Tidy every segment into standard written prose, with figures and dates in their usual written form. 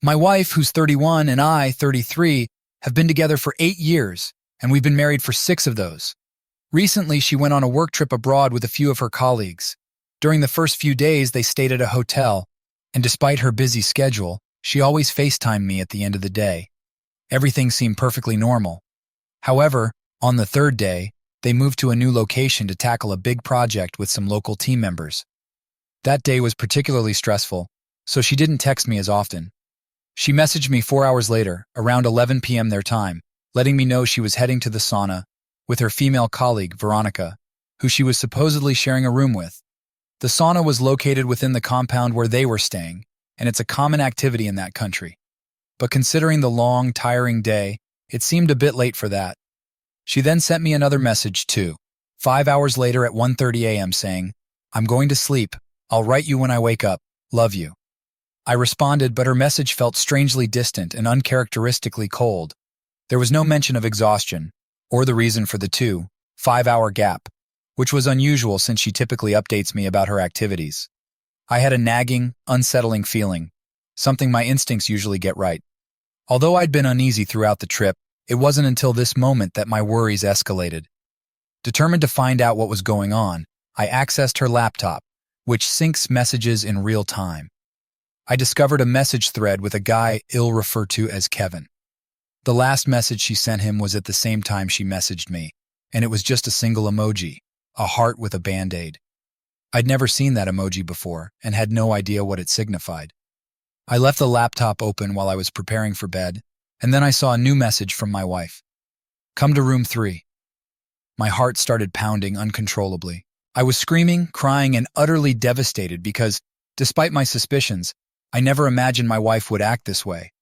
My wife, who's 31, and I, 33, have been together for 8 years, and we've been married for 6 of those. Recently, she went on a work trip abroad with a few of her colleagues. During the first few days, they stayed at a hotel, and despite her busy schedule, she always FaceTimed me at the end of the day. Everything seemed perfectly normal. However, on the third day, they moved to a new location to tackle a big project with some local team members. That day was particularly stressful, so she didn't text me as often. She messaged me 4 hours later, around 11 p.m. their time, letting me know she was heading to the sauna with her female colleague, Veronica, who she was supposedly sharing a room with. The sauna was located within the compound where they were staying, and it's a common activity in that country. But considering the long, tiring day, it seemed a bit late for that. She then sent me another message too, 5 hours later at 1:30 a.m. saying, "I'm going to sleep. I'll write you when I wake up. Love you." I responded, but her message felt strangely distant and uncharacteristically cold. There was no mention of exhaustion, or the reason for the 2-5 hour gap, which was unusual since she typically updates me about her activities. I had a nagging, unsettling feeling, something my instincts usually get right. Although I'd been uneasy throughout the trip, it wasn't until this moment that my worries escalated. Determined to find out what was going on, I accessed her laptop, which syncs messages in real time. I discovered a message thread with a guy I'll refer to as Kevin. The last message she sent him was at the same time she messaged me, and it was just a single emoji, a heart with a band-aid. I'd never seen that emoji before and had no idea what it signified. I left the laptop open while I was preparing for bed, and then I saw a new message from my wife. "Come to room 3. My heart started pounding uncontrollably. I was screaming, crying, and utterly devastated because, despite my suspicions, I never imagined my wife would act this way.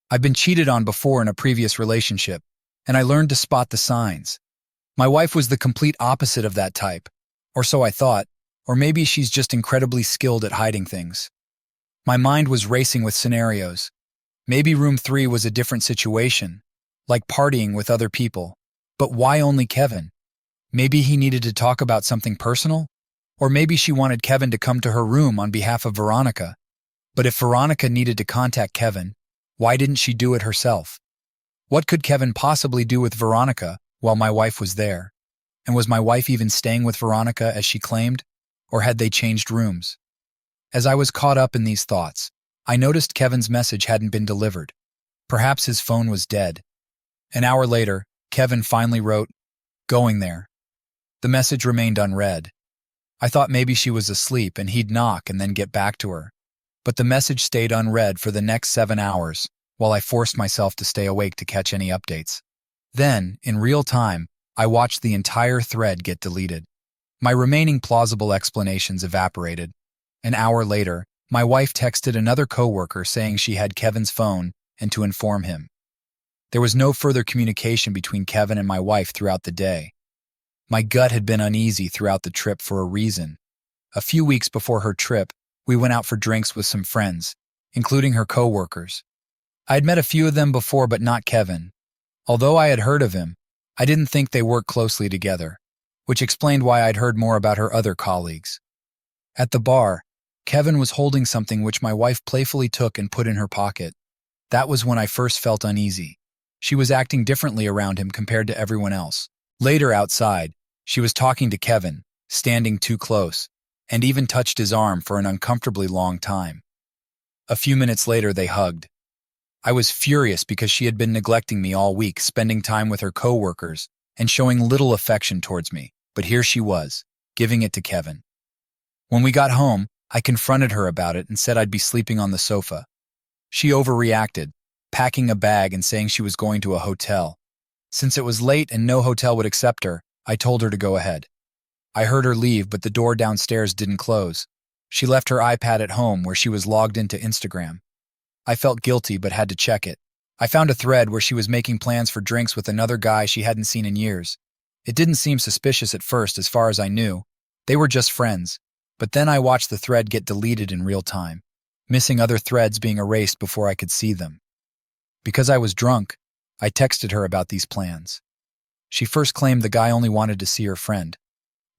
I've been cheated on before in a previous relationship, and I learned to spot the signs. My wife was the complete opposite of that type, or so I thought, or maybe she's just incredibly skilled at hiding things. My mind was racing with scenarios. Maybe room 3 was a different situation, like partying with other people. But why only Kevin? Maybe he needed to talk about something personal? Or maybe she wanted Kevin to come to her room on behalf of Veronica. But if Veronica needed to contact Kevin, why didn't she do it herself? What could Kevin possibly do with Veronica while my wife was there? And was my wife even staying with Veronica as she claimed? Or had they changed rooms? As I was caught up in these thoughts, I noticed Kevin's message hadn't been delivered. Perhaps his phone was dead. An hour later, Kevin finally wrote, "Going there." The message remained unread. I thought maybe she was asleep and he'd knock and then get back to her. But the message stayed unread for the next 7 hours, while I forced myself to stay awake to catch any updates. Then, in real time, I watched the entire thread get deleted. My remaining plausible explanations evaporated. An hour later, my wife texted another coworker saying she had Kevin's phone and to inform him. There was no further communication between Kevin and my wife throughout the day. My gut had been uneasy throughout the trip for a reason. A few weeks before her trip, we went out for drinks with some friends, including her coworkers. I had met a few of them before, but not Kevin. Although I had heard of him, I didn't think they worked closely together, which explained why I'd heard more about her other colleagues. At the bar, Kevin was holding something which my wife playfully took and put in her pocket. That was when I first felt uneasy. She was acting differently around him compared to everyone else. Later outside, she was talking to Kevin, standing too close, and even touched his arm for an uncomfortably long time. A few minutes later, they hugged. I was furious because she had been neglecting me all week, spending time with her coworkers and showing little affection towards me, but here she was, giving it to Kevin. When we got home, I confronted her about it and said I'd be sleeping on the sofa. She overreacted, packing a bag and saying she was going to a hotel. Since it was late and no hotel would accept her, I told her to go ahead. I heard her leave, but the door downstairs didn't close. She left her iPad at home where she was logged into Instagram. I felt guilty but had to check it. I found a thread where she was making plans for drinks with another guy she hadn't seen in years. It didn't seem suspicious at first as far as I knew. They were just friends. But then I watched the thread get deleted in real time, missing other threads being erased before I could see them. Because I was drunk, I texted her about these plans. She first claimed the guy only wanted to see her friend.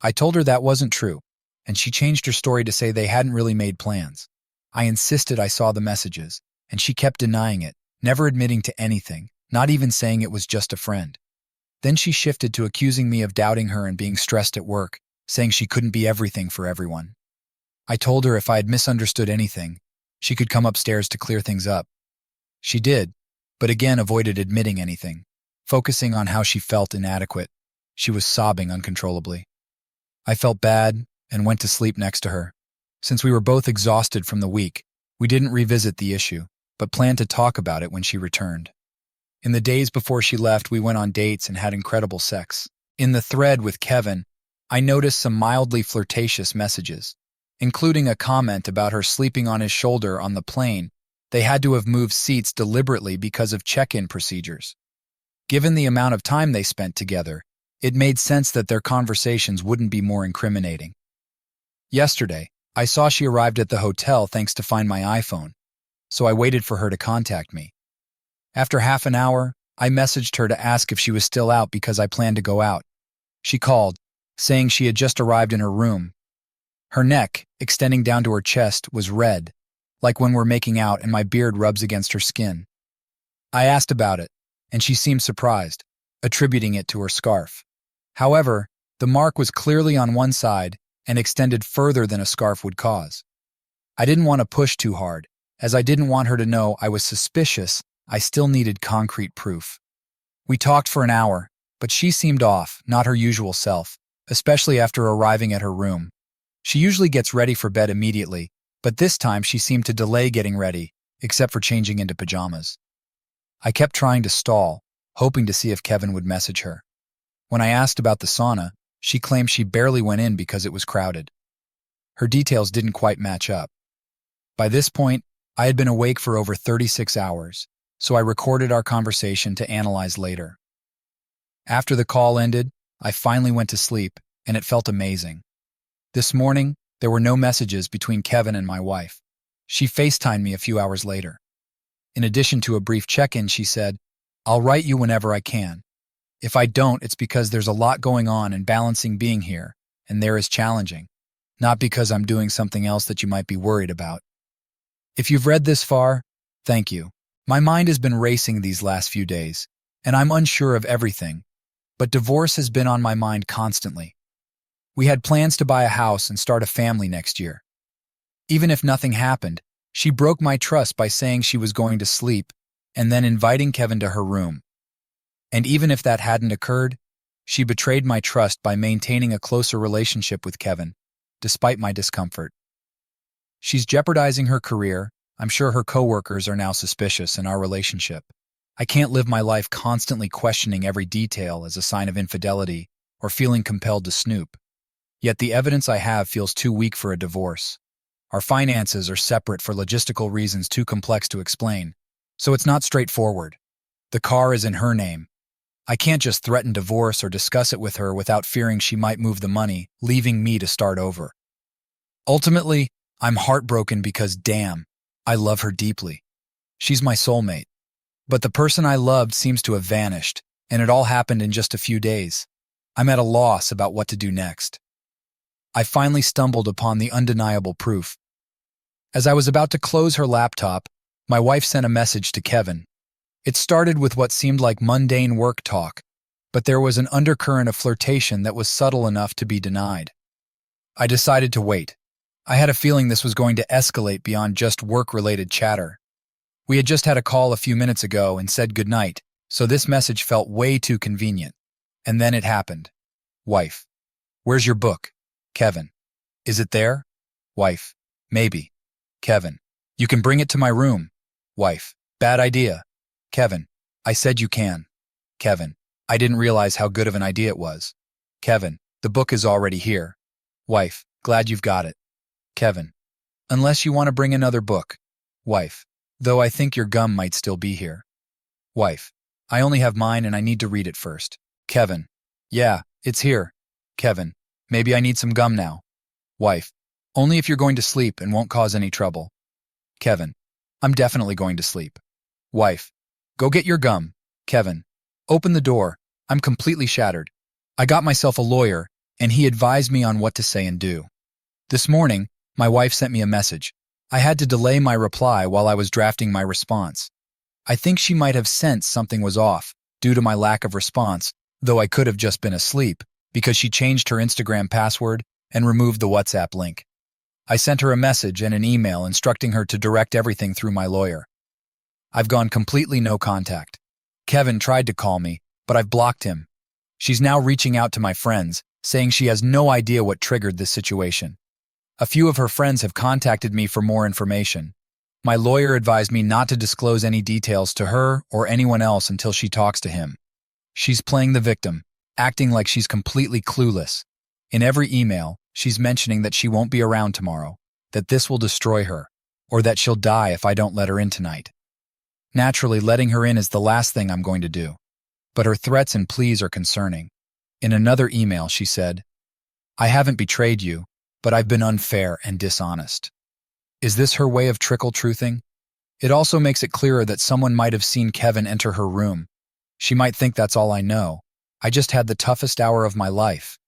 I told her that wasn't true, and she changed her story to say they hadn't really made plans. I insisted I saw the messages, and she kept denying it, never admitting to anything, not even saying it was just a friend. Then she shifted to accusing me of doubting her and being stressed at work, saying she couldn't be everything for everyone. I told her if I had misunderstood anything, she could come upstairs to clear things up. She did, but again avoided admitting anything, focusing on how she felt inadequate. She was sobbing uncontrollably. I felt bad and went to sleep next to her. Since we were both exhausted from the week, we didn't revisit the issue, but planned to talk about it when she returned. In the days before she left, we went on dates and had incredible sex. In the thread with Kevin, I noticed some mildly flirtatious messages, including a comment about her sleeping on his shoulder on the plane. They had to have moved seats deliberately because of check-in procedures. Given the amount of time they spent together, it made sense that their conversations wouldn't be more incriminating. Yesterday, I saw she arrived at the hotel thanks to Find My iPhone, so I waited for her to contact me. After half an hour, I messaged her to ask if she was still out because I planned to go out. She called, saying she had just arrived in her room. Her neck, extending down to her chest, was red, like when we're making out and my beard rubs against her skin. I asked about it, and she seemed surprised, attributing it to her scarf. However, the mark was clearly on one side and extended further than a scarf would cause. I didn't want to push too hard, as I didn't want her to know I was suspicious. I still needed concrete proof. We talked for an hour, but she seemed off, not her usual self, especially after arriving at her room. She usually gets ready for bed immediately, but this time she seemed to delay getting ready, except for changing into pajamas. I kept trying to stall, hoping to see if Kevin would message her. When I asked about the sauna, she claimed she barely went in because it was crowded. Her details didn't quite match up. By this point, I had been awake for over 36 hours, so I recorded our conversation to analyze later. After the call ended, I finally went to sleep, and it felt amazing. This morning, there were no messages between Kevin and my wife. She FaceTimed me a few hours later. In addition to a brief check-in, she said, "I'll write you whenever I can. If I don't, it's because there's a lot going on and balancing being here, and there is challenging, not because I'm doing something else that you might be worried about." If you've read this far, thank you. My mind has been racing these last few days, and I'm unsure of everything, but divorce has been on my mind constantly. We had plans to buy a house and start a family next year. Even if nothing happened, she broke my trust by saying she was going to sleep and then inviting Kevin to her room. And even if that hadn't occurred, she betrayed my trust by maintaining a closer relationship with Kevin, despite my discomfort. She's jeopardizing her career. I'm sure her coworkers are now suspicious in our relationship. I can't live my life constantly questioning every detail as a sign of infidelity or feeling compelled to snoop. Yet the evidence I have feels too weak for a divorce. Our finances are separate for logistical reasons too complex to explain, so it's not straightforward. The car is in her name. I can't just threaten divorce or discuss it with her without fearing she might move the money, leaving me to start over. Ultimately, I'm heartbroken because damn, I love her deeply. She's my soulmate. But the person I loved seems to have vanished, and it all happened in just a few days. I'm at a loss about what to do next. I finally stumbled upon the undeniable proof. As I was about to close her laptop, my wife sent a message to Kevin. It started with what seemed like mundane work talk, but there was an undercurrent of flirtation that was subtle enough to be denied. I decided to wait. I had a feeling this was going to escalate beyond just work-related chatter. We had just had a call a few minutes ago and said goodnight, so this message felt way too convenient. And then it happened. Wife: "Where's your book?" Kevin: "Is it there?" Wife: "Maybe." Kevin: "You can bring it to my room." Wife: "Bad idea." Kevin: "I said you can." Kevin: "I didn't realize how good of an idea it was." Kevin: "The book is already here." Wife: "Glad you've got it." Kevin: "Unless you want to bring another book." Wife: "Though I think your gum might still be here." Wife: "I only have mine and I need to read it first." Kevin: "Yeah, it's here." Kevin: "Maybe I need some gum now." Wife: "Only if you're going to sleep and won't cause any trouble." Kevin: "I'm definitely going to sleep." Wife: "Go get your gum." Kevin: "Open the door. I'm completely shattered. I got myself a lawyer, and he advised me on what to say and do. This morning, my wife sent me a message. I had to delay my reply while I was drafting my response. I think she might have sensed something was off due to my lack of response, though I could have just been asleep, because she changed her Instagram password and removed the WhatsApp link. I sent her a message and an email instructing her to direct everything through my lawyer. I've gone completely no contact. Kevin tried to call me, but I've blocked him. She's now reaching out to my friends, saying she has no idea what triggered this situation. A few of her friends have contacted me for more information. My lawyer advised me not to disclose any details to her or anyone else until she talks to him. She's playing the victim, acting like she's completely clueless. In every email, she's mentioning that she won't be around tomorrow, that this will destroy her, or that she'll die if I don't let her in tonight. Naturally, letting her in is the last thing I'm going to do. But her threats and pleas are concerning. In another email, she said, "I haven't betrayed you, but I've been unfair and dishonest." Is this her way of trickle-truthing? It also makes it clearer that someone might have seen Kevin enter her room. She might think that's all I know. I just had the toughest hour of my life.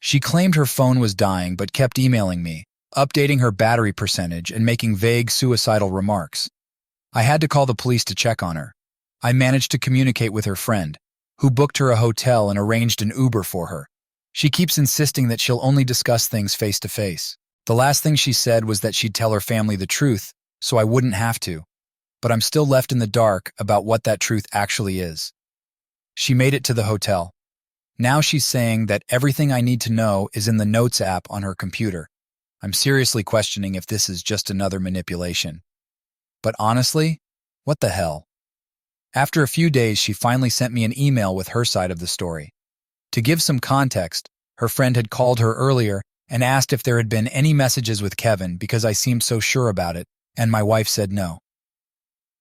She claimed her phone was dying but kept emailing me, updating her battery percentage and making vague suicidal remarks. I had to call the police to check on her. I managed to communicate with her friend, who booked her a hotel and arranged an Uber for her. She keeps insisting that she'll only discuss things face to face. The last thing she said was that she'd tell her family the truth, so I wouldn't have to. But I'm still left in the dark about what that truth actually is. She made it to the hotel. Now she's saying that everything I need to know is in the Notes app on her computer. I'm seriously questioning if this is just another manipulation. But honestly, what the hell? After a few days, she finally sent me an email with her side of the story. To give some context, her friend had called her earlier and asked if there had been any messages with Kevin because I seemed so sure about it, and my wife said no.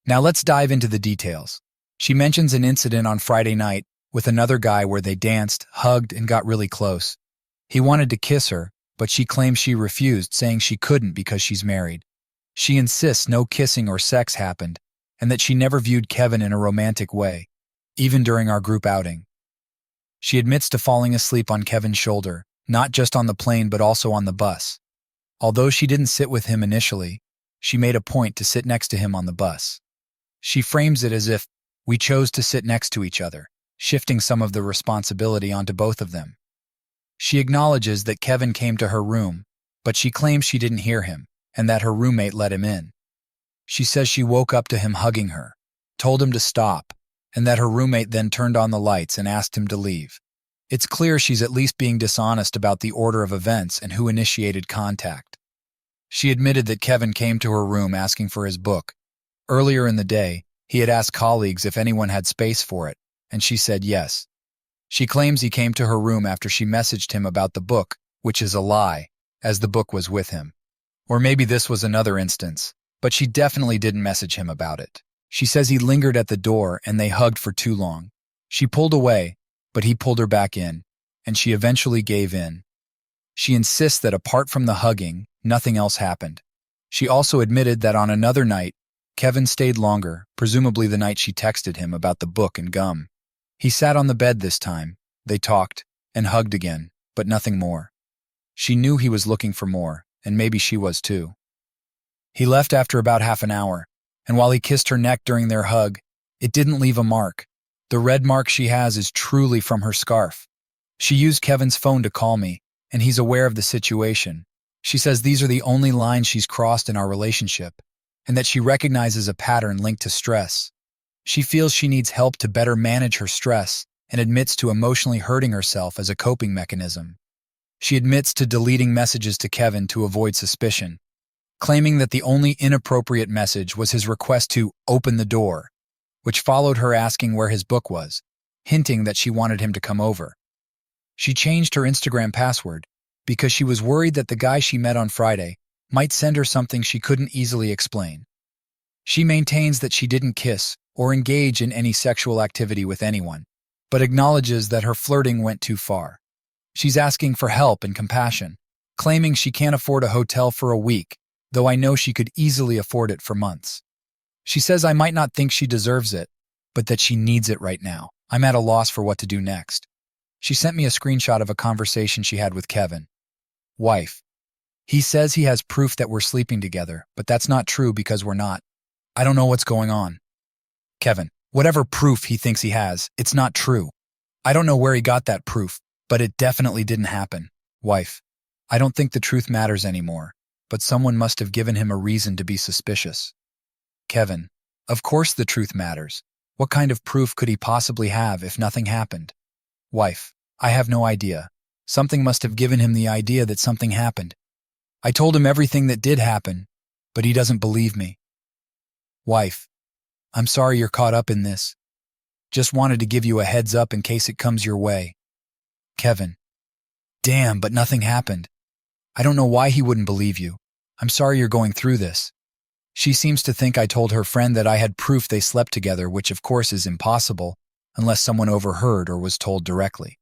Now let's dive into the details. She mentions an incident on Friday night with another guy where they danced, hugged, and got really close. He wanted to kiss her, but she claims she refused, saying she couldn't because she's married. She insists no kissing or sex happened, and that she never viewed Kevin in a romantic way, even during our group outing. She admits to falling asleep on Kevin's shoulder, not just on the plane but also on the bus. Although she didn't sit with him initially, she made a point to sit next to him on the bus. She frames it as if we chose to sit next to each other, shifting some of the responsibility onto both of them. She acknowledges that Kevin came to her room, but she claims she didn't hear him and that her roommate let him in. She says she woke up to him hugging her, told him to stop, and that her roommate then turned on the lights and asked him to leave. It's clear she's at least being dishonest about the order of events and who initiated contact. She admitted that Kevin came to her room asking for his book. Earlier in the day, he had asked colleagues if anyone had space for it, and she said yes. She claims he came to her room after she messaged him about the book, which is a lie, as the book was with him. Or maybe this was another instance, but she definitely didn't message him about it. She says he lingered at the door and they hugged for too long. She pulled away, but he pulled her back in, and she eventually gave in. She insists that apart from the hugging, nothing else happened. She also admitted that on another night, Kevin stayed longer, presumably the night she texted him about the book and gum. He sat on the bed this time, they talked, and hugged again, but nothing more. She knew he was looking for more, and maybe she was too. He left after about half an hour, and while he kissed her neck during their hug, it didn't leave a mark. The red mark she has is truly from her scarf. She used Kevin's phone to call me, and he's aware of the situation. She says these are the only lines she's crossed in our relationship, and that she recognizes a pattern linked to stress. She feels she needs help to better manage her stress and admits to emotionally hurting herself as a coping mechanism. She admits to deleting messages to Kevin to avoid suspicion, claiming that the only inappropriate message was his request to open the door, which followed her asking where his book was, hinting that she wanted him to come over. She changed her Instagram password because she was worried that the guy she met on Friday might send her something she couldn't easily explain. She maintains that she didn't kiss or engage in any sexual activity with anyone, but acknowledges that her flirting went too far. She's asking for help and compassion, claiming she can't afford a hotel for a week, though I know she could easily afford it for months. She says I might not think she deserves it, but that she needs it right now. I'm at a loss for what to do next. She sent me a screenshot of a conversation she had with Kevin. Wife: He says he has proof that we're sleeping together, but that's not true because we're not. I don't know what's going on. Kevin, whatever proof he thinks he has, it's not true. I don't know where he got that proof, but it definitely didn't happen. Wife, I don't think the truth matters anymore, but someone must have given him a reason to be suspicious. Kevin, of course the truth matters. What kind of proof could he possibly have if nothing happened? Wife, I have no idea. Something must have given him the idea that something happened. I told him everything that did happen, but he doesn't believe me. Wife, I'm sorry you're caught up in this. Just wanted to give you a heads up in case it comes your way. Kevin, damn, but nothing happened. I don't know why he wouldn't believe you. I'm sorry you're going through this. She seems to think I told her friend that I had proof they slept together, which of course is impossible unless someone overheard or was told directly.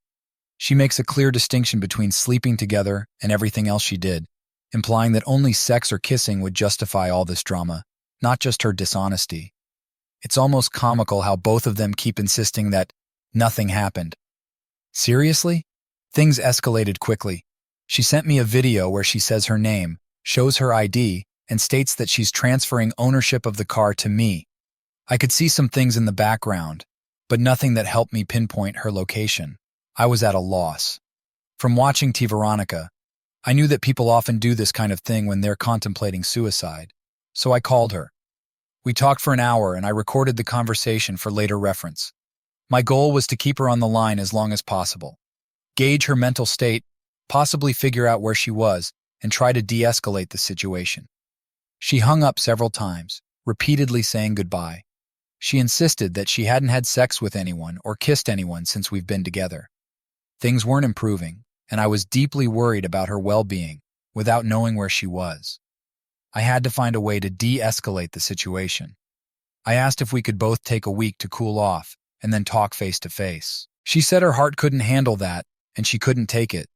She makes a clear distinction between sleeping together and everything else she did, implying that only sex or kissing would justify all this drama, not just her dishonesty. It's almost comical how both of them keep insisting that nothing happened. Seriously? Things escalated quickly. She sent me a video where she says her name, shows her ID, and states that she's transferring ownership of the car to me. I could see some things in the background, but nothing that helped me pinpoint her location. I was at a loss. From watching T. Veronica, I knew that people often do this kind of thing when they're contemplating suicide, so I called her. We talked for an hour and I recorded the conversation for later reference. My goal was to keep her on the line as long as possible, gauge her mental state, possibly figure out where she was, and try to de-escalate the situation. She hung up several times, repeatedly saying goodbye. She insisted that she hadn't had sex with anyone or kissed anyone since we've been together. Things weren't improving, and I was deeply worried about her well-being without knowing where she was. I had to find a way to de-escalate the situation. I asked if we could both take a week to cool off and then talk face-to-face. She said her heart couldn't handle that and she couldn't take it.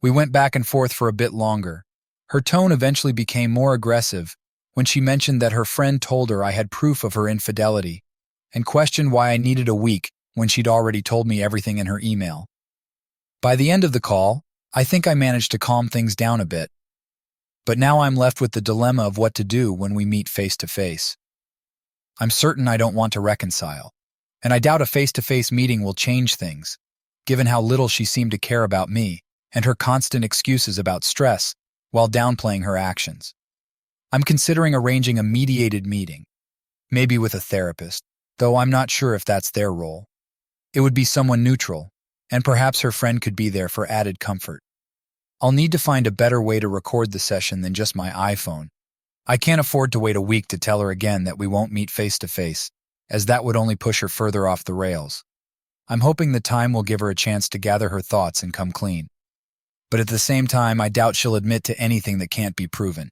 We went back and forth for a bit longer. Her tone eventually became more aggressive when she mentioned that her friend told her I had proof of her infidelity and questioned why I needed a week when she'd already told me everything in her email. By the end of the call, I think I managed to calm things down a bit. But now I'm left with the dilemma of what to do when we meet face-to-face. I'm certain I don't want to reconcile, and I doubt a face-to-face meeting will change things, given how little she seemed to care about me and her constant excuses about stress while downplaying her actions. I'm considering arranging a mediated meeting, maybe with a therapist, though I'm not sure if that's their role. It would be someone neutral, and perhaps her friend could be there for added comfort. I'll need to find a better way to record the session than just my iPhone. I can't afford to wait a week to tell her again that we won't meet face-to-face, as that would only push her further off the rails. I'm hoping the time will give her a chance to gather her thoughts and come clean. But at the same time, I doubt she'll admit to anything that can't be proven.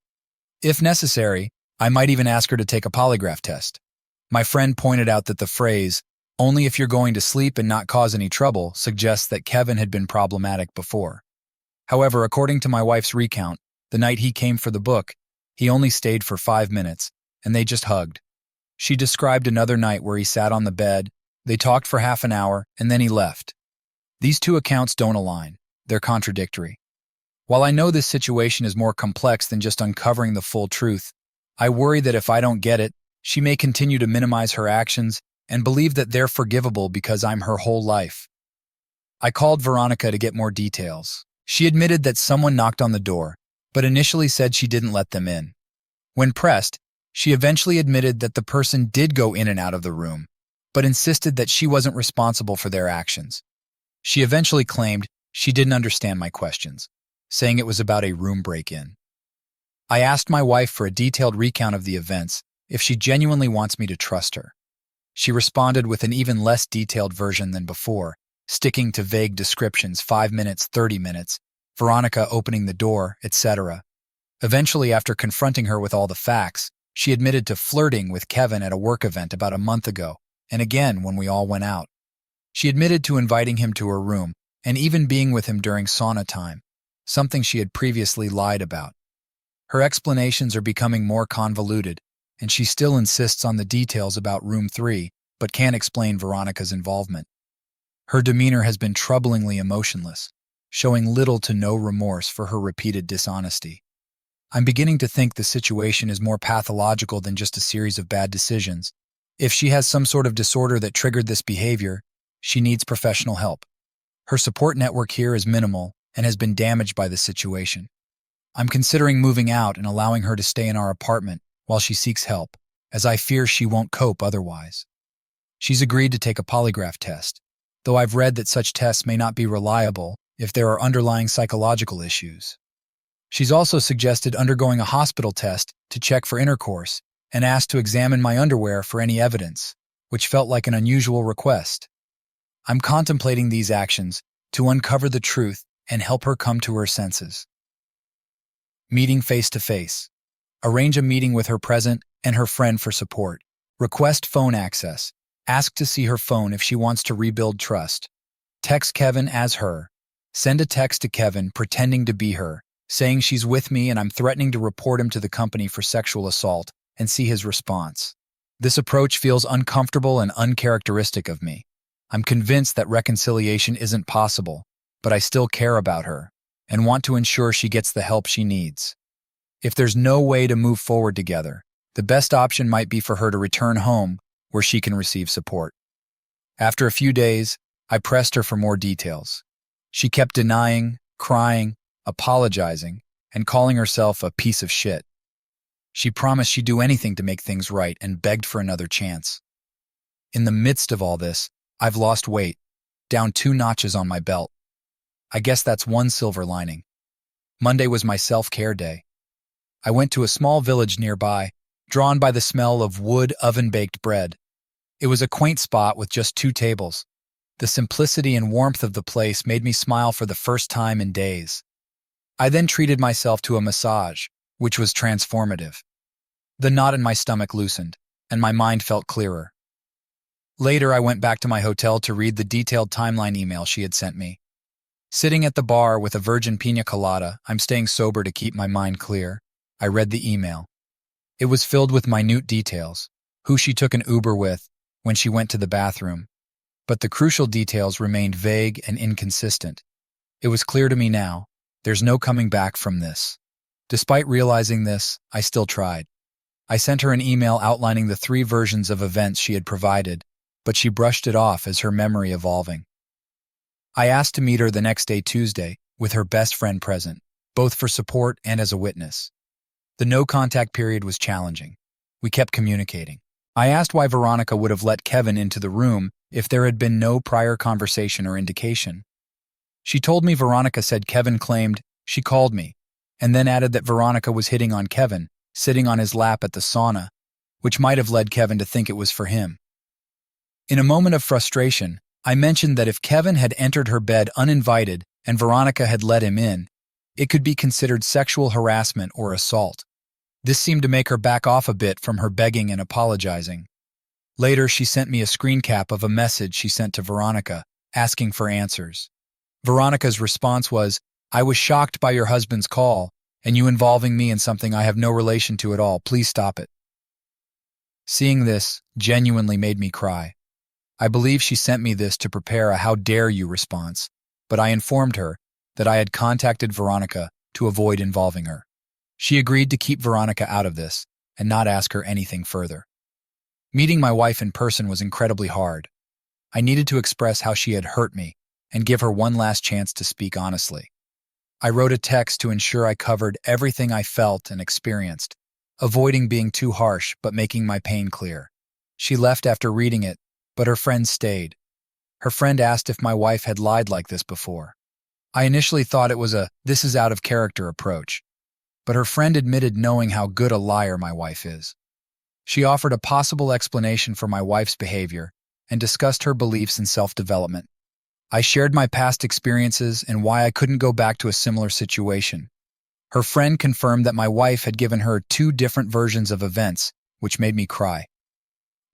If necessary, I might even ask her to take a polygraph test. My friend pointed out that the phrase, "only if you're going to sleep and not cause any trouble," suggests that Kevin had been problematic before. However, according to my wife's recount, the night he came for the book, he only stayed for 5 minutes, and they just hugged. She described another night where he sat on the bed, they talked for half an hour, and then he left. These two accounts don't align. They're contradictory. While I know this situation is more complex than just uncovering the full truth, I worry that if I don't get it, she may continue to minimize her actions and believe that they're forgivable because I'm her whole life. I called Veronica to get more details. She admitted that someone knocked on the door, but initially said she didn't let them in. When pressed, she eventually admitted that the person did go in and out of the room, but insisted that she wasn't responsible for their actions. She eventually claimed she didn't understand my questions, saying it was about a room break-in. I asked my wife for a detailed recount of the events if she genuinely wants me to trust her. She responded with an even less detailed version than before, sticking to vague descriptions, 5 minutes, 30 minutes, Veronica opening the door, etc. Eventually, after confronting her with all the facts, she admitted to flirting with Kevin at a work event about a month ago, and again when we all went out. She admitted to inviting him to her room and even being with him during sauna time, something she had previously lied about. Her explanations are becoming more convoluted, and she still insists on the details about room 3, but can't explain Veronica's involvement. Her demeanor has been troublingly emotionless, showing little to no remorse for her repeated dishonesty. I'm beginning to think the situation is more pathological than just a series of bad decisions. If she has some sort of disorder that triggered this behavior, she needs professional help. Her support network here is minimal and has been damaged by this situation. I'm considering moving out and allowing her to stay in our apartment while she seeks help, as I fear she won't cope otherwise. She's agreed to take a polygraph test, though I've read that such tests may not be reliable if there are underlying psychological issues. She's also suggested undergoing a hospital test to check for intercourse and asked to examine my underwear for any evidence, which felt like an unusual request. I'm contemplating these actions to uncover the truth and help her come to her senses. Meeting face-to-face. Arrange a meeting with her present and her friend for support. Request phone access. Ask to see her phone if she wants to rebuild trust. Text Kevin as her. Send a text to Kevin pretending to be her, saying she's with me and I'm threatening to report him to the company for sexual assault, and see his response. This approach feels uncomfortable and uncharacteristic of me. I'm convinced that reconciliation isn't possible, but I still care about her and want to ensure she gets the help she needs. If there's no way to move forward together, the best option might be for her to return home where she can receive support. After a few days, I pressed her for more details. She kept denying, crying, apologizing, and calling herself a piece of shit. She promised she'd do anything to make things right and begged for another chance. In the midst of all this, I've lost weight, down 2 notches on my belt. I guess that's one silver lining. Monday was my self-care day. I went to a small village nearby, drawn by the smell of wood oven-baked bread. It was a quaint spot with just 2 tables. The simplicity and warmth of the place made me smile for the first time in days. I then treated myself to a massage, which was transformative. The knot in my stomach loosened, and my mind felt clearer. Later, I went back to my hotel to read the detailed timeline email she had sent me. Sitting at the bar with a virgin pina colada, I'm staying sober to keep my mind clear. I read the email. It was filled with minute details, who she took an Uber with, when she went to the bathroom. But the crucial details remained vague and inconsistent. It was clear to me now, there's no coming back from this. Despite realizing this, I still tried. I sent her an email outlining the 3 versions of events she had provided, but she brushed it off as her memory evolving. I asked to meet her the next day, Tuesday, with her best friend present, both for support and as a witness. The no-contact period was challenging. We kept communicating. I asked why Veronica would have let Kevin into the room if there had been no prior conversation or indication. She told me Veronica said Kevin claimed she called me, and then added that Veronica was hitting on Kevin, sitting on his lap at the sauna, which might have led Kevin to think it was for him. In a moment of frustration, I mentioned that if Kevin had entered her bed uninvited and Veronica had let him in, it could be considered sexual harassment or assault. This seemed to make her back off a bit from her begging and apologizing. Later, she sent me a screen cap of a message she sent to Veronica, asking for answers. Veronica's response was, "I was shocked by your husband's call, and you involving me in something I have no relation to at all. Please stop it." Seeing this genuinely made me cry. I believe she sent me this to prepare a "how dare you" response, but I informed her that I had contacted Veronica to avoid involving her. She agreed to keep Veronica out of this and not ask her anything further. Meeting my wife in person was incredibly hard. I needed to express how she had hurt me and give her one last chance to speak honestly. I wrote a text to ensure I covered everything I felt and experienced, avoiding being too harsh but making my pain clear. She left after reading it, but her friend stayed. Her friend asked if my wife had lied like this before. I initially thought it was a "this is out of character" approach, but her friend admitted knowing how good a liar my wife is. She offered a possible explanation for my wife's behavior and discussed her beliefs in self-development. I shared my past experiences and why I couldn't go back to a similar situation. Her friend confirmed that my wife had given her 2 different versions of events, which made me cry.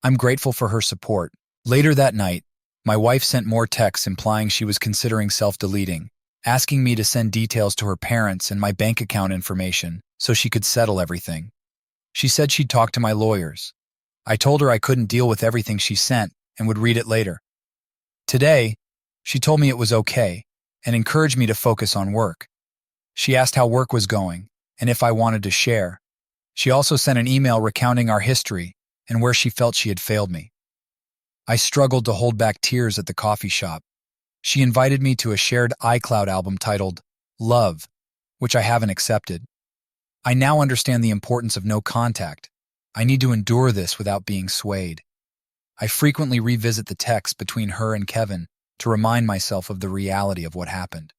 I'm grateful for her support. Later that night, my wife sent more texts implying she was considering self-deleting, asking me to send details to her parents and my bank account information so she could settle everything. She said she'd talk to my lawyers. I told her I couldn't deal with everything she sent and would read it later. Today, she told me it was okay and encouraged me to focus on work. She asked how work was going and if I wanted to share. She also sent an email recounting our history and where she felt she had failed me. I struggled to hold back tears at the coffee shop. She invited me to a shared iCloud album titled Love, which I haven't accepted. I now understand the importance of no contact. I need to endure this without being swayed. I frequently revisit the text between her and Kevin to remind myself of the reality of what happened.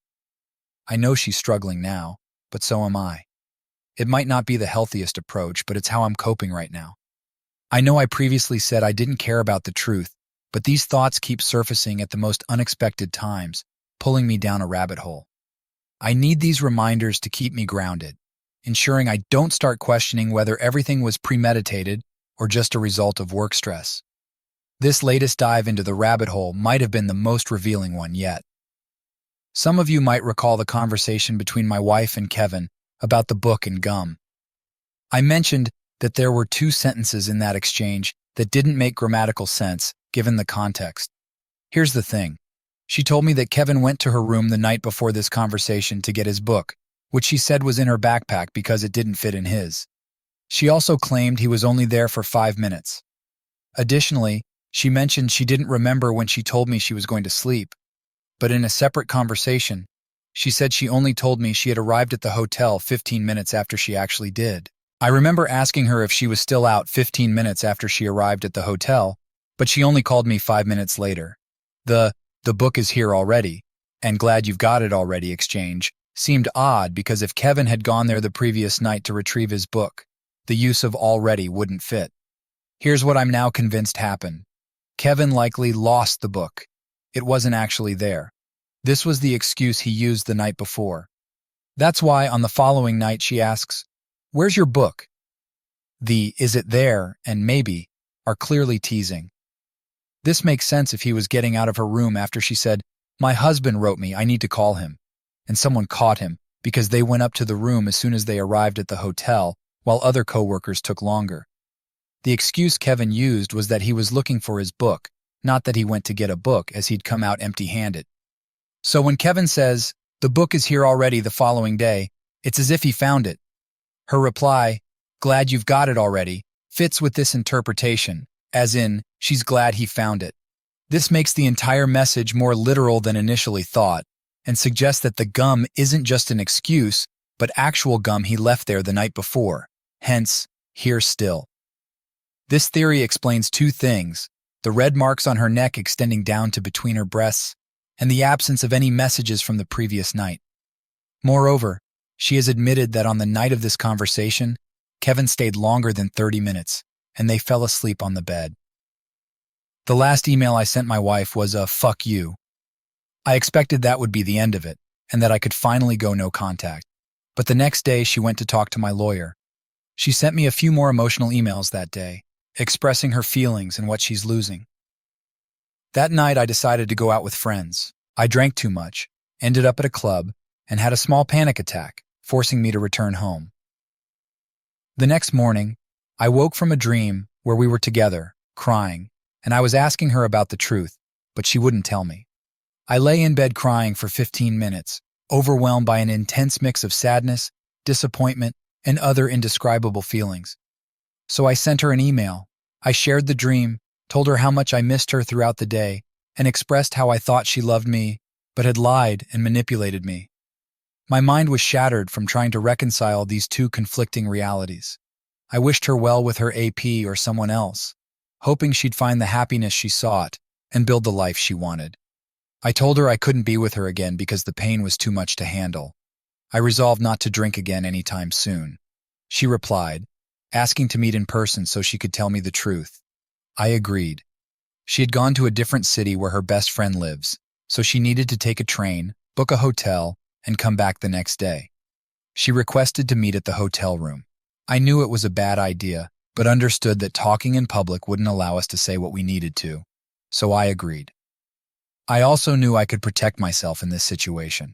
I know she's struggling now, but so am I. It might not be the healthiest approach, but it's how I'm coping right now. I know I previously said I didn't care about the truth, but these thoughts keep surfacing at the most unexpected times, pulling me down a rabbit hole. I need these reminders to keep me grounded, ensuring I don't start questioning whether everything was premeditated or just a result of work stress. This latest dive into the rabbit hole might have been the most revealing one yet. Some of you might recall the conversation between my wife and Kevin about the book and gum. I mentioned that there were two sentences in that exchange that didn't make grammatical sense given the context. Here's the thing. She told me that Kevin went to her room the night before this conversation to get his book, which she said was in her backpack because it didn't fit in his. She also claimed he was only there for 5 minutes. Additionally, she mentioned she didn't remember when she told me she was going to sleep, but in a separate conversation, she said she only told me she had arrived at the hotel 15 minutes after she actually did. I remember asking her if she was still out 15 minutes after she arrived at the hotel, but she only called me 5 minutes later. The book is here already, and glad you've got it already exchange seemed odd because if Kevin had gone there the previous night to retrieve his book, the use of already wouldn't fit. Here's what I'm now convinced happened. Kevin likely lost the book. It wasn't actually there. This was the excuse he used the night before. That's why on the following night she asks, "Where's your book?" The "is it there" and "maybe" are clearly teasing. This makes sense if he was getting out of her room after she said, "My husband wrote me, I need to call him," and someone caught him because they went up to the room as soon as they arrived at the hotel, while other coworkers took longer. The excuse Kevin used was that he was looking for his book, not that he went to get a book as he'd come out empty-handed. So when Kevin says, "The book is here already" the following day, it's as if he found it. Her reply, "Glad you've got it already," fits with this interpretation, as in, she's glad he found it. This makes the entire message more literal than initially thought, and suggests that the gum isn't just an excuse, but actual gum he left there the night before, hence, here still. This theory explains two things: the red marks on her neck extending down to between her breasts, and the absence of any messages from the previous night. Moreover, she has admitted that on the night of this conversation, Kevin stayed longer than 30 minutes, and they fell asleep on the bed. The last email I sent my wife was a "fuck you." I expected that would be the end of it, and that I could finally go no contact. But the next day she went to talk to my lawyer. She sent me a few more emotional emails that day, expressing her feelings and what she's losing. That night I decided to go out with friends. I drank too much, ended up at a club, and had a small panic attack, forcing me to return home. The next morning, I woke from a dream where we were together, crying, and I was asking her about the truth, but she wouldn't tell me. I lay in bed crying for 15 minutes, overwhelmed by an intense mix of sadness, disappointment, and other indescribable feelings. So I sent her an email. I shared the dream, told her how much I missed her throughout the day, and expressed how I thought she loved me, but had lied and manipulated me. My mind was shattered from trying to reconcile these two conflicting realities. I wished her well with her AP or someone else, hoping she'd find the happiness she sought and build the life she wanted. I told her I couldn't be with her again because the pain was too much to handle. I resolved not to drink again anytime soon. She replied, asking to meet in person so she could tell me the truth. I agreed. She had gone to a different city where her best friend lives, so she needed to take a train, book a hotel, and come back the next day. She requested to meet at the hotel room. I knew it was a bad idea, but understood that talking in public wouldn't allow us to say what we needed to, so I agreed. I also knew I could protect myself in this situation.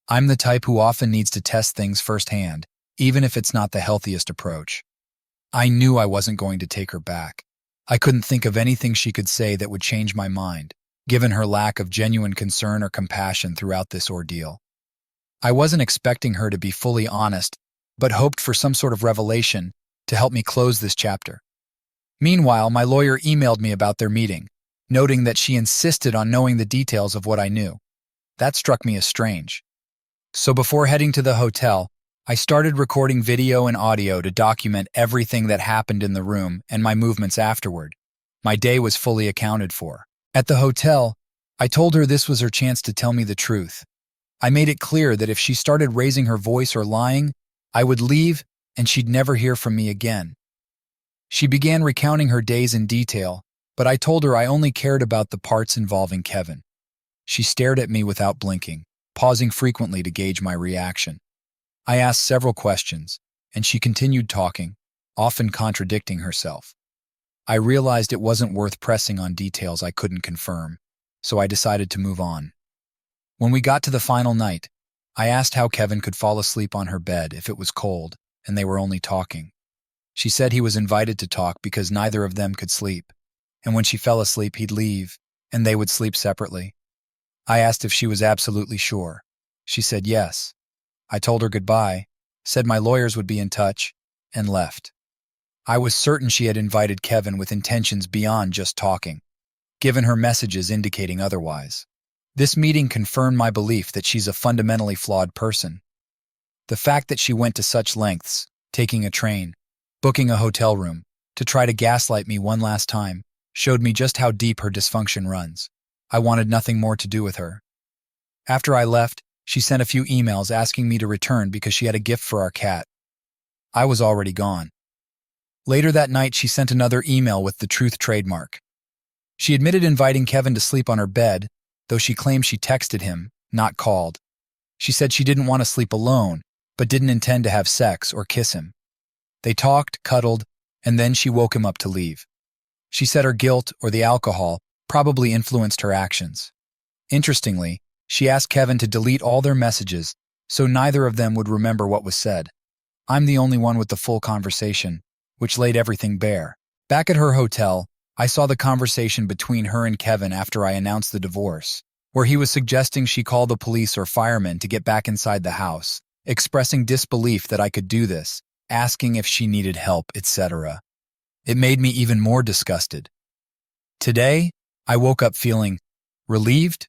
I'm the type who often needs to test things firsthand, even if it's not the healthiest approach. I knew I wasn't going to take her back. I couldn't think of anything she could say that would change my mind, given her lack of genuine concern or compassion throughout this ordeal. I wasn't expecting her to be fully honest, but hoped for some sort of revelation to help me close this chapter. Meanwhile, my lawyer emailed me about their meeting, noting that she insisted on knowing the details of what I knew. That struck me as strange. So before heading to the hotel, I started recording video and audio to document everything that happened in the room and my movements afterward. My day was fully accounted for. At the hotel, I told her this was her chance to tell me the truth. I made it clear that if she started raising her voice or lying, I would leave and she'd never hear from me again. She began recounting her days in detail, but I told her I only cared about the parts involving Kevin. She stared at me without blinking, pausing frequently to gauge my reaction. I asked several questions, and she continued talking, often contradicting herself. I realized it wasn't worth pressing on details I couldn't confirm, so I decided to move on. When we got to the final night, I asked how Kevin could fall asleep on her bed if it was cold and they were only talking. She said he was invited to talk because neither of them could sleep, and when she fell asleep he'd leave, and they would sleep separately. I asked if she was absolutely sure. She said yes. I told her goodbye, said my lawyers would be in touch, and left. I was certain she had invited Kevin with intentions beyond just talking, given her messages indicating otherwise. This meeting confirmed my belief that she's a fundamentally flawed person. The fact that she went to such lengths, taking a train, booking a hotel room, to try to gaslight me one last time, showed me just how deep her dysfunction runs. I wanted nothing more to do with her. After I left, she sent a few emails asking me to return because she had a gift for our cat. I was already gone. Later that night, she sent another email with the truth trademark. She admitted inviting Kevin to sleep on her bed, though she claimed she texted him, not called. She said she didn't want to sleep alone, but didn't intend to have sex or kiss him. They talked, cuddled, and then she woke him up to leave. She said her guilt or the alcohol probably influenced her actions. Interestingly, she asked Kevin to delete all their messages so neither of them would remember what was said. I'm the only one with the full conversation, which laid everything bare. Back at her hotel, I saw the conversation between her and Kevin after I announced the divorce, where he was suggesting she call the police or firemen to get back inside the house, expressing disbelief that I could do this, asking if she needed help, etc. It made me even more disgusted. Today, I woke up feeling relieved.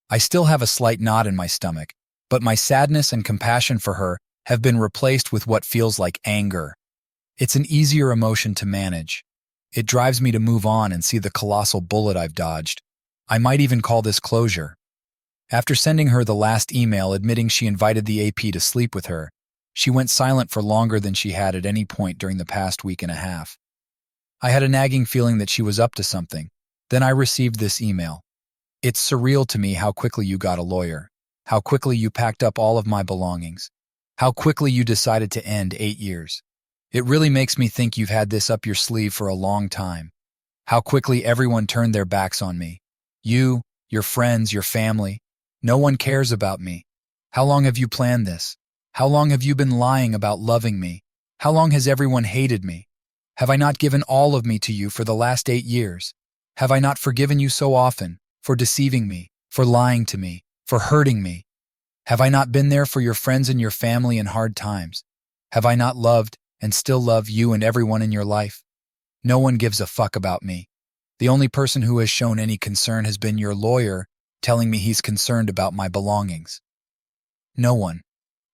I still have a slight knot in my stomach, but my sadness and compassion for her have been replaced with what feels like anger. It's an easier emotion to manage. It drives me to move on and see the colossal bullet I've dodged. I might even call this closure. After sending her the last email admitting she invited the AP to sleep with her, she went silent for longer than she had at any point during the past week and a half. I had a nagging feeling that she was up to something. Then I received this email. It's surreal to me how quickly you got a lawyer, how quickly you packed up all of my belongings, how quickly you decided to end 8 years. It really makes me think you've had this up your sleeve for a long time. How quickly everyone turned their backs on me. You, your friends, your family. No one cares about me. How long have you planned this? How long have you been lying about loving me? How long has everyone hated me? Have I not given all of me to you for the last 8 years? Have I not forgiven you so often for deceiving me, for lying to me, for hurting me? Have I not been there for your friends and your family in hard times? Have I not loved and still love you and everyone in your life? No one gives a fuck about me. The only person who has shown any concern has been your lawyer telling me he's concerned about my belongings. No one.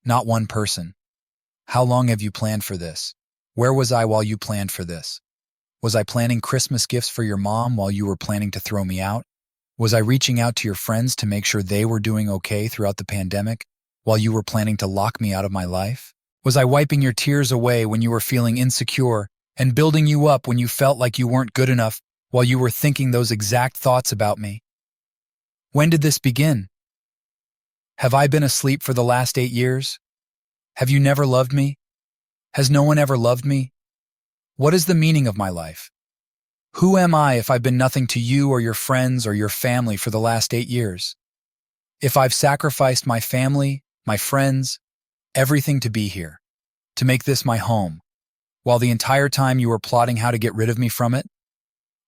Not one person. How long have you planned for this? Where was I while you planned for this? Was I planning Christmas gifts for your mom while you were planning to throw me out? Was I reaching out to your friends to make sure they were doing okay throughout the pandemic while you were planning to lock me out of my life? Was I wiping your tears away when you were feeling insecure and building you up when you felt like you weren't good enough while you were thinking those exact thoughts about me? When did this begin? Have I been asleep for the last 8 years? Have you never loved me? Has no one ever loved me? What is the meaning of my life? Who am I if I've been nothing to you or your friends or your family for the last 8 years? If I've sacrificed my family, my friends, everything to be here, to make this my home, while the entire time you were plotting how to get rid of me from it?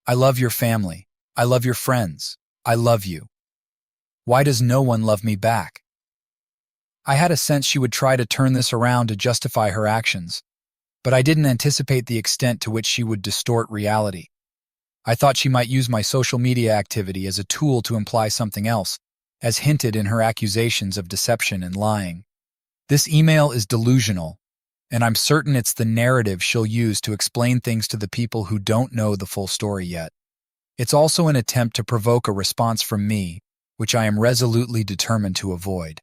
I love your family. I love your friends. I love you. Why does no one love me back? I had a sense she would try to turn this around to justify her actions, but I didn't anticipate the extent to which she would distort reality. I thought she might use my social media activity as a tool to imply something else, as hinted in her accusations of deception and lying. This email is delusional, and I'm certain it's the narrative she'll use to explain things to the people who don't know the full story yet. It's also an attempt to provoke a response from me, which I am resolutely determined to avoid.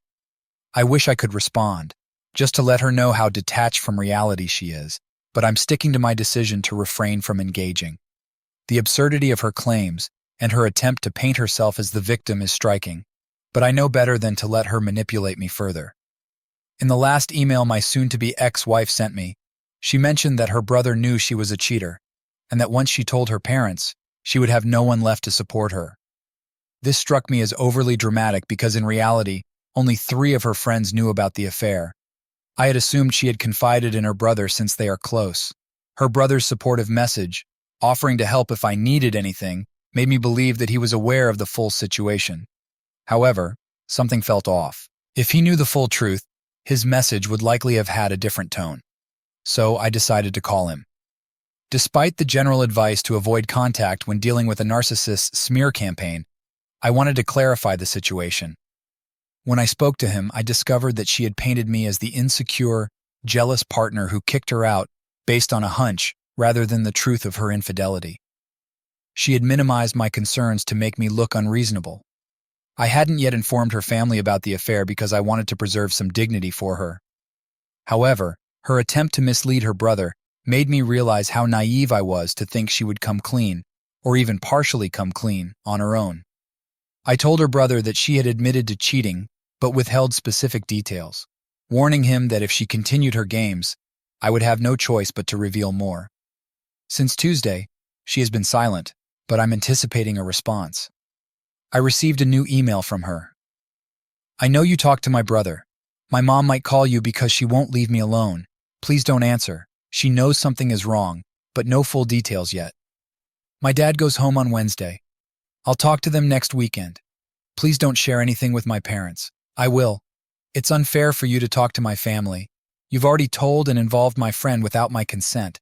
I wish I could respond, just to let her know how detached from reality she is, but I'm sticking to my decision to refrain from engaging. The absurdity of her claims and her attempt to paint herself as the victim is striking, but I know better than to let her manipulate me further. In the last email my soon-to-be ex-wife sent me, she mentioned that her brother knew she was a cheater, and that once she told her parents, she would have no one left to support her. This struck me as overly dramatic because in reality, only 3 of her friends knew about the affair. I had assumed she had confided in her brother since they are close. Her brother's supportive message, offering to help if I needed anything, made me believe that he was aware of the full situation. However, something felt off. If he knew the full truth, his message would likely have had a different tone. So I decided to call him. Despite the general advice to avoid contact when dealing with a narcissist's smear campaign, I wanted to clarify the situation. When I spoke to him, I discovered that she had painted me as the insecure, jealous partner who kicked her out based on a hunch rather than the truth of her infidelity. She had minimized my concerns to make me look unreasonable. I hadn't yet informed her family about the affair because I wanted to preserve some dignity for her. However, her attempt to mislead her brother made me realize how naive I was to think she would come clean, or even partially come clean, on her own. I told her brother that she had admitted to cheating, but withheld specific details, warning him that if she continued her games, I would have no choice but to reveal more. Since Tuesday, she has been silent, but I'm anticipating a response. I received a new email from her. I know you talked to my brother. My mom might call you because she won't leave me alone. Please don't answer. She knows something is wrong, but no full details yet. My dad goes home on Wednesday. I'll talk to them next weekend. Please don't share anything with my parents. I will. It's unfair for you to talk to my family. You've already told and involved my friend without my consent.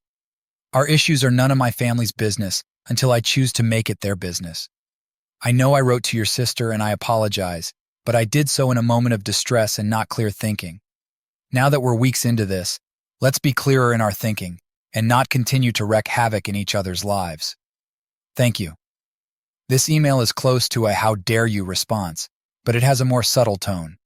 Our issues are none of my family's business until I choose to make it their business. I know I wrote to your sister and I apologize, but I did so in a moment of distress and not clear thinking. Now that we're weeks into this, let's be clearer in our thinking and not continue to wreak havoc in each other's lives. Thank you. This email is close to a "how dare you" response, but it has a more subtle tone.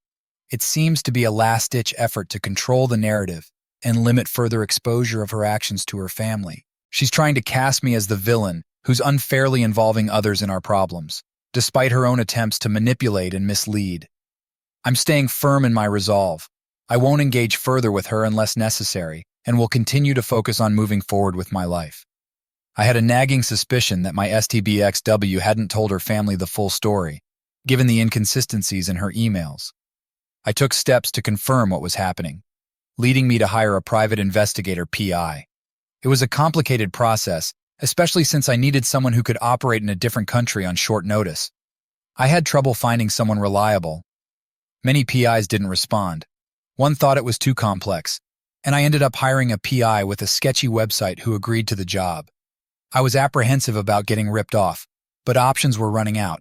It seems to be a last-ditch effort to control the narrative and limit further exposure of her actions to her family. She's trying to cast me as the villain who's unfairly involving others in our problems, despite her own attempts to manipulate and mislead. I'm staying firm in my resolve. I won't engage further with her unless necessary, and will continue to focus on moving forward with my life. I had a nagging suspicion that my STBXW hadn't told her family the full story, given the inconsistencies in her emails. I took steps to confirm what was happening, leading me to hire a private investigator PI. It was a complicated process, especially since I needed someone who could operate in a different country on short notice. I had trouble finding someone reliable. Many PIs didn't respond. One thought it was too complex, and I ended up hiring a PI with a sketchy website who agreed to the job. I was apprehensive about getting ripped off, but options were running out.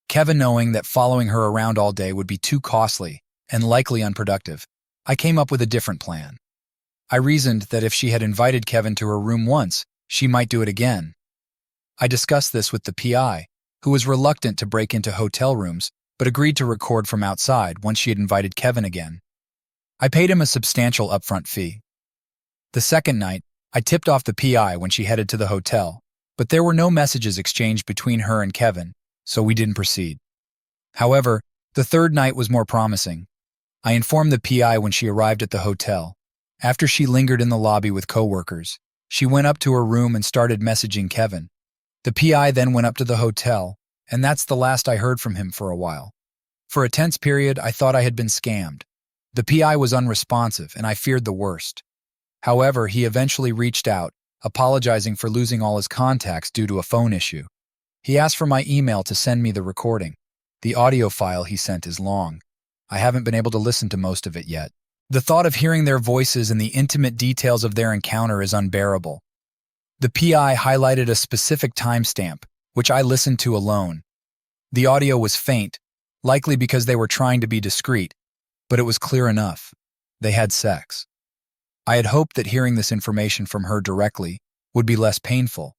Kevin, knowing that following her around all day would be too costly and likely unproductive, I came up with a different plan. I reasoned that if she had invited Kevin to her room once, she might do it again. I discussed this with the PI, who was reluctant to break into hotel rooms, but agreed to record from outside once she had invited Kevin again. I paid him a substantial upfront fee. The second night, I tipped off the PI when she headed to the hotel, but there were no messages exchanged between her and Kevin, so we didn't proceed. However, the third night was more promising. I informed the PI when she arrived at the hotel. After she lingered in the lobby with coworkers, she went up to her room and started messaging Kevin. The PI then went up to the hotel, and that's the last I heard from him for a while. For a tense period, I thought I had been scammed. The PI was unresponsive, and I feared the worst. However, he eventually reached out, apologizing for losing all his contacts due to a phone issue. He asked for my email to send me the recording. The audio file he sent is long. I haven't been able to listen to most of it yet. The thought of hearing their voices and the intimate details of their encounter is unbearable. The PI highlighted a specific timestamp, which I listened to alone. The audio was faint, likely because they were trying to be discreet, but it was clear enough. They had sex. I had hoped that hearing this information from her directly would be less painful,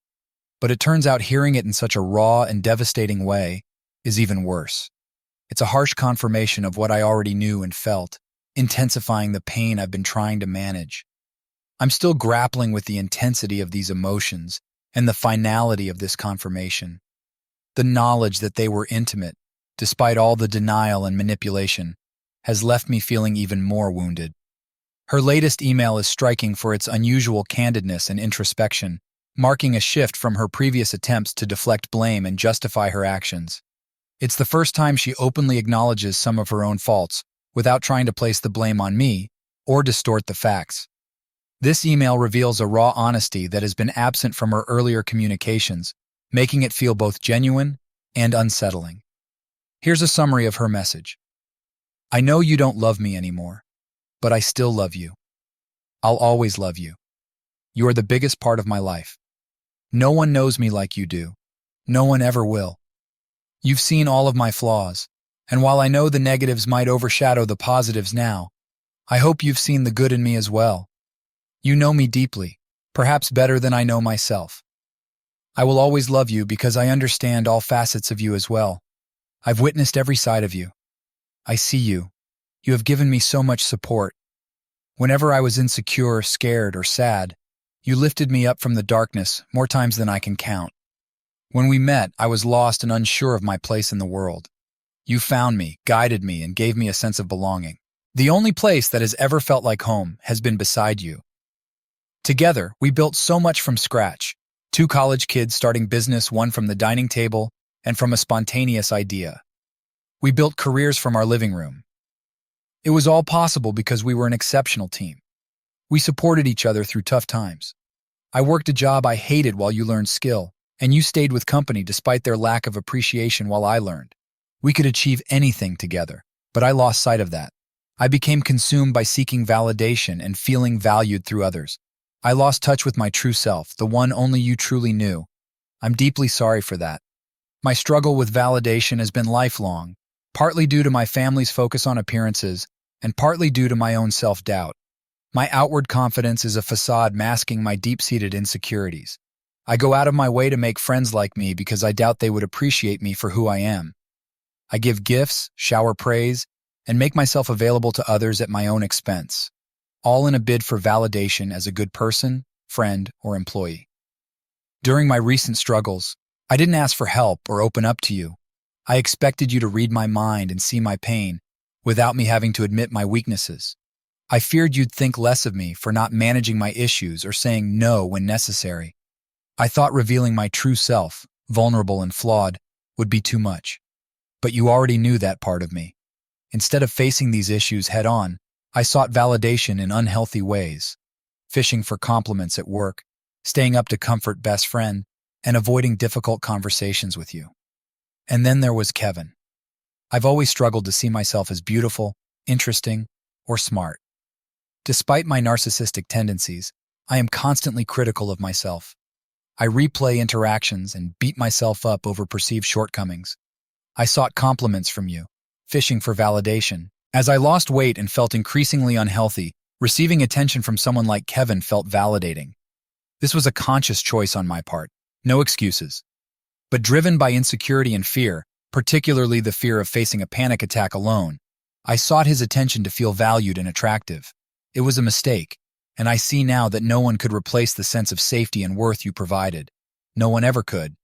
but it turns out hearing it in such a raw and devastating way is even worse. It's a harsh confirmation of what I already knew and felt, intensifying the pain I've been trying to manage. I'm still grappling with the intensity of these emotions and the finality of this confirmation. The knowledge that they were intimate, despite all the denial and manipulation, has left me feeling even more wounded. Her latest email is striking for its unusual candidness and introspection, marking a shift from her previous attempts to deflect blame and justify her actions. It's the first time she openly acknowledges some of her own faults, without trying to place the blame on me or distort the facts. This email reveals a raw honesty that has been absent from her earlier communications, making it feel both genuine and unsettling. Here's a summary of her message. I know you don't love me anymore, but I still love you. I'll always love you. You are the biggest part of my life. No one knows me like you do. No one ever will. You've seen all of my flaws, and while I know the negatives might overshadow the positives now, I hope you've seen the good in me as well. You know me deeply, perhaps better than I know myself. I will always love you because I understand all facets of you as well. I've witnessed every side of you. I see you. You have given me so much support. Whenever I was insecure, scared, or sad, you lifted me up from the darkness more times than I can count. When we met, I was lost and unsure of my place in the world. You found me, guided me, and gave me a sense of belonging. The only place that has ever felt like home has been beside you. Together, we built so much from scratch. 2 college kids starting business, one from the dining table and from a spontaneous idea. We built careers from our living room. It was all possible because we were an exceptional team. We supported each other through tough times. I worked a job I hated while you learned skill, and you stayed with company despite their lack of appreciation while I learned. We could achieve anything together, but I lost sight of that. I became consumed by seeking validation and feeling valued through others. I lost touch with my true self, the one only you truly knew. I'm deeply sorry for that. My struggle with validation has been lifelong, partly due to my family's focus on appearances and partly due to my own self-doubt. My outward confidence is a facade masking my deep-seated insecurities. I go out of my way to make friends like me because I doubt they would appreciate me for who I am. I give gifts, shower praise, and make myself available to others at my own expense, all in a bid for validation as a good person, friend, or employee. During my recent struggles, I didn't ask for help or open up to you. I expected you to read my mind and see my pain without me having to admit my weaknesses. I feared you'd think less of me for not managing my issues or saying no when necessary. I thought revealing my true self, vulnerable and flawed, would be too much. But you already knew that part of me. Instead of facing these issues head-on, I sought validation in unhealthy ways, fishing for compliments at work, staying up to comfort best friend, and avoiding difficult conversations with you. And then there was Kevin. I've always struggled to see myself as beautiful, interesting, or smart. Despite my narcissistic tendencies, I am constantly critical of myself. I replay interactions and beat myself up over perceived shortcomings. I sought compliments from you, fishing for validation. As I lost weight and felt increasingly unhealthy, receiving attention from someone like Kevin felt validating. This was a conscious choice on my part, no excuses. But driven by insecurity and fear, particularly the fear of facing a panic attack alone, I sought his attention to feel valued and attractive. It was a mistake, and I see now that no one could replace the sense of safety and worth you provided. No one ever could.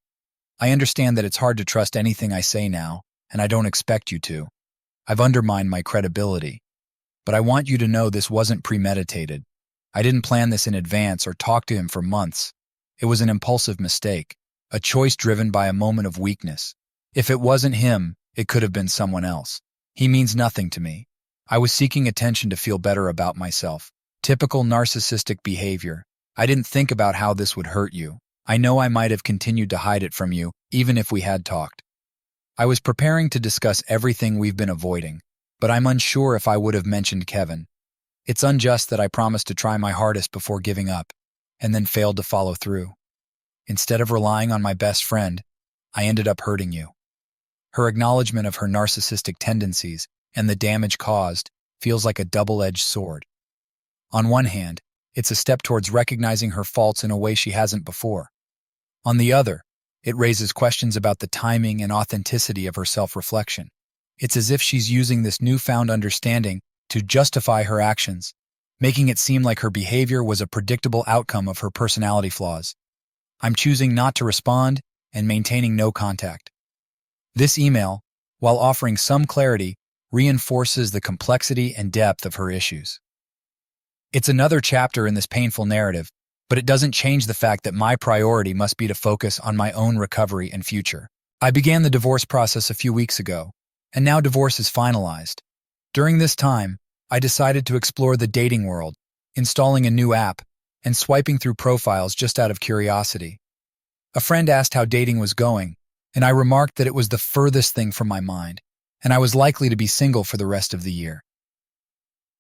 I understand that it's hard to trust anything I say now, and I don't expect you to. I've undermined my credibility. But I want you to know this wasn't premeditated. I didn't plan this in advance or talk to him for months. It was an impulsive mistake, a choice driven by a moment of weakness. If it wasn't him, it could have been someone else. He means nothing to me. I was seeking attention to feel better about myself. Typical narcissistic behavior. I didn't think about how this would hurt you. I know I might have continued to hide it from you, even if we had talked. I was preparing to discuss everything we've been avoiding, but I'm unsure if I would have mentioned Kevin. It's unjust that I promised to try my hardest before giving up, and then failed to follow through. Instead of relying on my best friend, I ended up hurting you. Her acknowledgement of her narcissistic tendencies and the damage caused feels like a double-edged sword. On one hand, it's a step towards recognizing her faults in a way she hasn't before. On the other, it raises questions about the timing and authenticity of her self-reflection. It's as if she's using this newfound understanding to justify her actions, making it seem like her behavior was a predictable outcome of her personality flaws. I'm choosing not to respond and maintaining no contact. This email, while offering some clarity, reinforces the complexity and depth of her issues. It's another chapter in this painful narrative, but it doesn't change the fact that my priority must be to focus on my own recovery and future. I began the divorce process a few weeks ago, and now divorce is finalized. During this time, I decided to explore the dating world, installing a new app, and swiping through profiles just out of curiosity. A friend asked how dating was going, and I remarked that it was the furthest thing from my mind, and I was likely to be single for the rest of the year.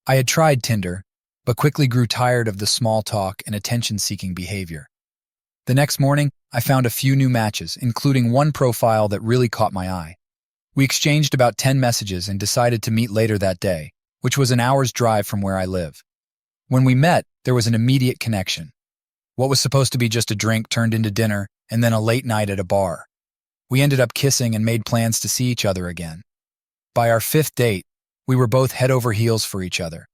I had tried Tinder, but quickly grew tired of the small talk and attention-seeking behavior. The next morning, I found a few new matches, including one profile that really caught my eye. We exchanged about 10 messages and decided to meet later that day, which was an hour's drive from where I live. When we met, there was an immediate connection. What was supposed to be just a drink turned into dinner, and then a late night at a bar. We ended up kissing and made plans to see each other again. By our fifth date, we were both head over heels for each other.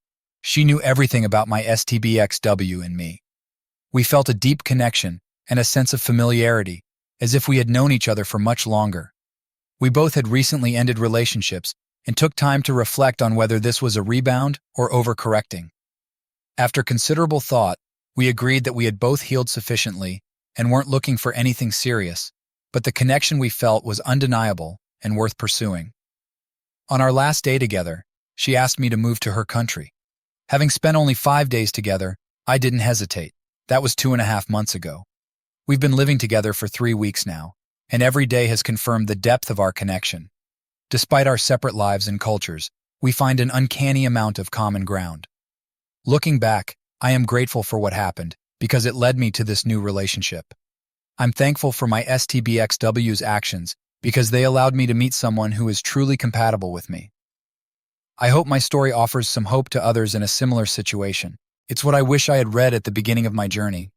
She knew everything about my STBXW and me. We felt a deep connection and a sense of familiarity, as if we had known each other for much longer. We both had recently ended relationships and took time to reflect on whether this was a rebound or overcorrecting. After considerable thought, we agreed that we had both healed sufficiently and weren't looking for anything serious, but the connection we felt was undeniable and worth pursuing. On our last day together, she asked me to move to her country. Having spent only 5 days together, I didn't hesitate. That was 2.5 months ago. We've been living together for 3 weeks now, and every day has confirmed the depth of our connection. Despite our separate lives and cultures, we find an uncanny amount of common ground. Looking back, I am grateful for what happened because it led me to this new relationship. I'm thankful for my STBXW's actions because they allowed me to meet someone who is truly compatible with me. I hope my story offers some hope to others in a similar situation. It's what I wish I had read at the beginning of my journey.